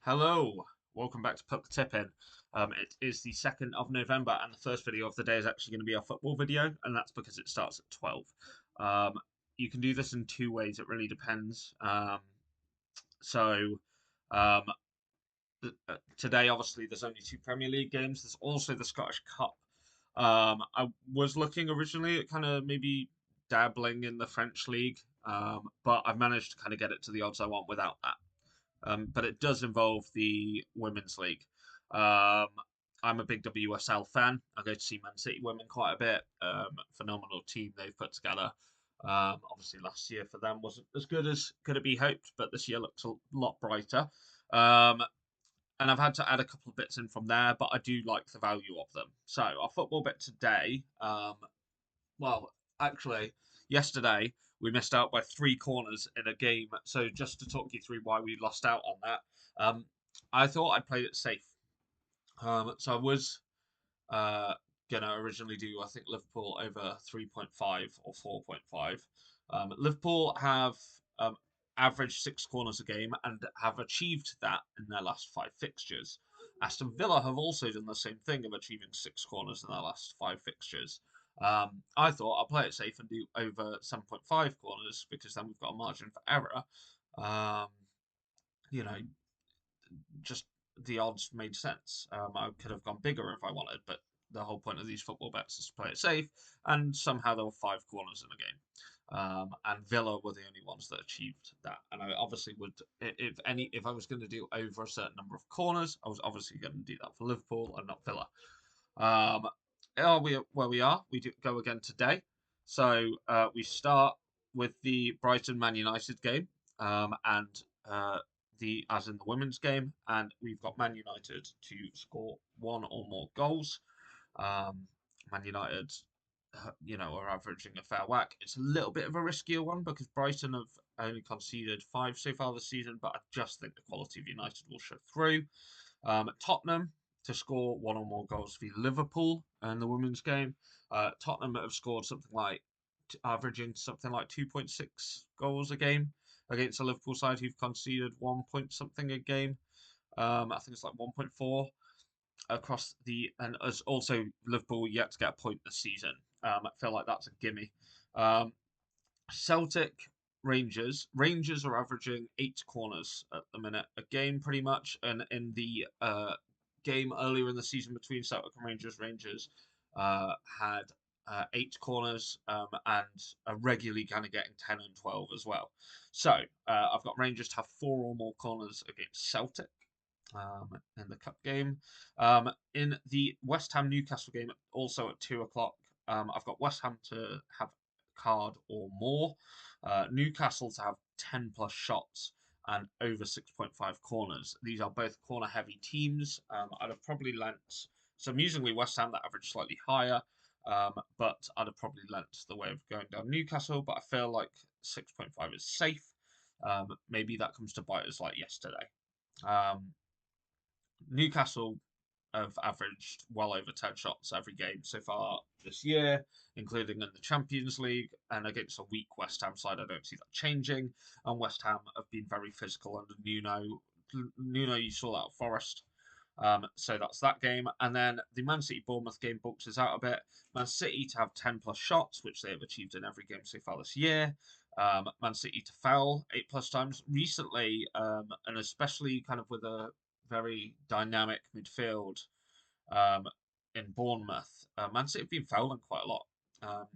Hello, welcome back to Puck Tipping. It is the 2nd of November, and the first video of the day is actually going to be a football video, and that's because it starts at 12. Um, you can do this in two ways, it really depends. So, um, Today, obviously, there's only two Premier League games, there's also the Scottish Cup. I was looking originally at kind of maybe dabbling in the French League, but I've managed to kind of get it to the odds I want without that. But it does involve the Women's League. Um, I'm a big WSL fan. I go to see Man City women quite a bit. Phenomenal team they've put together. Obviously, last year for them wasn't as good as could have been hoped, but this year looks a lot brighter. Um, and I've had to add a couple of bits in from there, but I do like the value of them. So our football bit today, well, actually, yesterday we missed out by three corners in a game. So just to talk you through why we lost out on that, I thought I played it safe. So I was uh, gonna originally do I think Liverpool over 3.5 or 4.5. Liverpool have um, averaged six corners a game and have achieved that in their last five fixtures. Aston Villa have also done the same thing of achieving six corners in their last five fixtures. I thought I'll play it safe and do over 7.5 corners because then we've got a margin for error. Um, you know, just the odds made sense. I could have gone bigger if I wanted, but the whole point of these football bets is to play it safe, and somehow there were five corners in the game. And Villa were the only ones that achieved that. And I obviously would, if I was going to do over a certain number of corners, I was obviously going to do that for Liverpool and not Villa. Um, are we where we are? We do go again today. So we start with the Brighton Man United game, and the as in the women's game, and we've got Man United to score one or more goals. Um, Man United, are averaging a fair whack. It's a little bit of a riskier one because Brighton have only conceded five so far this season, but I just think the quality of United will show through. Tottenham to score one or more goals for Liverpool in the women's game. Tottenham have scored something like averaging something like 2.6 goals a game against a Liverpool side who've conceded 1 point something a game. I think it's like 1.4 across the, and as also Liverpool yet to get a point this season. I feel like that's a gimme. Um, Celtic Rangers are averaging eight corners at the minute a game, pretty much. And in the game earlier in the season between Celtic and Rangers had eight corners and are regularly kind of getting 10 and 12 as well. So I've got Rangers to have four or more corners against Celtic in the cup game. In the West Ham Newcastle game, also at 2 o'clock, I've got West Ham to have card or more, Newcastle to have 10 plus shots and over 6.5 corners. These are both corner heavy teams. I'd have probably lent, so amusingly, West Ham that average slightly higher, but I'd have probably lent the way of going down Newcastle, but I feel like 6.5 is safe. Maybe that comes to bite us like yesterday. Um, Newcastle have averaged well over 10 shots every game so far this year, including in the Champions League. And against a weak West Ham side, I don't see that changing. And West Ham have been very physical under Nuno. Nuno, you saw that at Forest. So that's that game. And then the Man City Bournemouth game bulks us out a bit. Man City to have 10 plus shots, which they have achieved in every game so far this year. Man City to foul 8 plus times recently, and especially kind of with a very dynamic midfield um, in Bournemouth. Man City have been fouling quite a lot.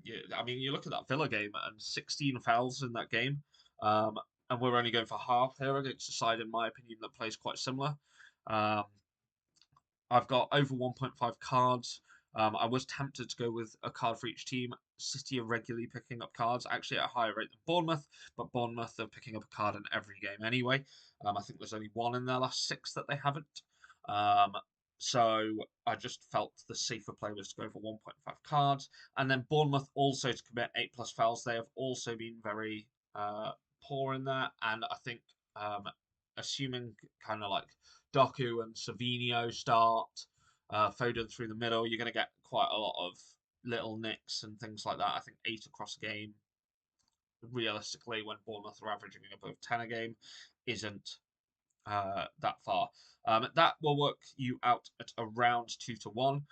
You look at that Villa game and 16 fouls in that game, and we're only going for half here against a side, in my opinion, that plays quite similar. Um, I've got over 1.5 cards. I was tempted to go with a card for each team. City are regularly picking up cards, actually at a higher rate than Bournemouth, but Bournemouth are picking up a card in every game anyway. I think there's only one in their last six that they haven't. Um, so I just felt the safer play was to go for 1.5 cards. And then Bournemouth also to commit 8 plus fouls. They have also been very poor in that. And I think, assuming kind of like Doku and Savinio start, Foden through the middle, you're going to get quite a lot of little nicks and things like that. I think eight across a game, realistically, when Bournemouth are averaging above 10 a game, isn't that far. That will work you out at around 2 to 1.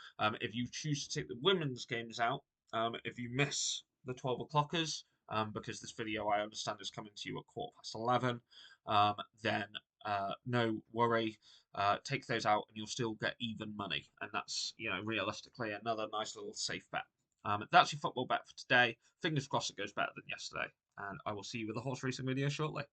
If you choose to take the women's games out, if you miss the 12 o'clockers, because this video I understand is coming to you at 11:15, then no worry. Take those out and you'll still get even money, and that's realistically another nice little safe bet. That's your football bet for today. Fingers crossed it goes better than yesterday, and I will see you with a horse racing video shortly.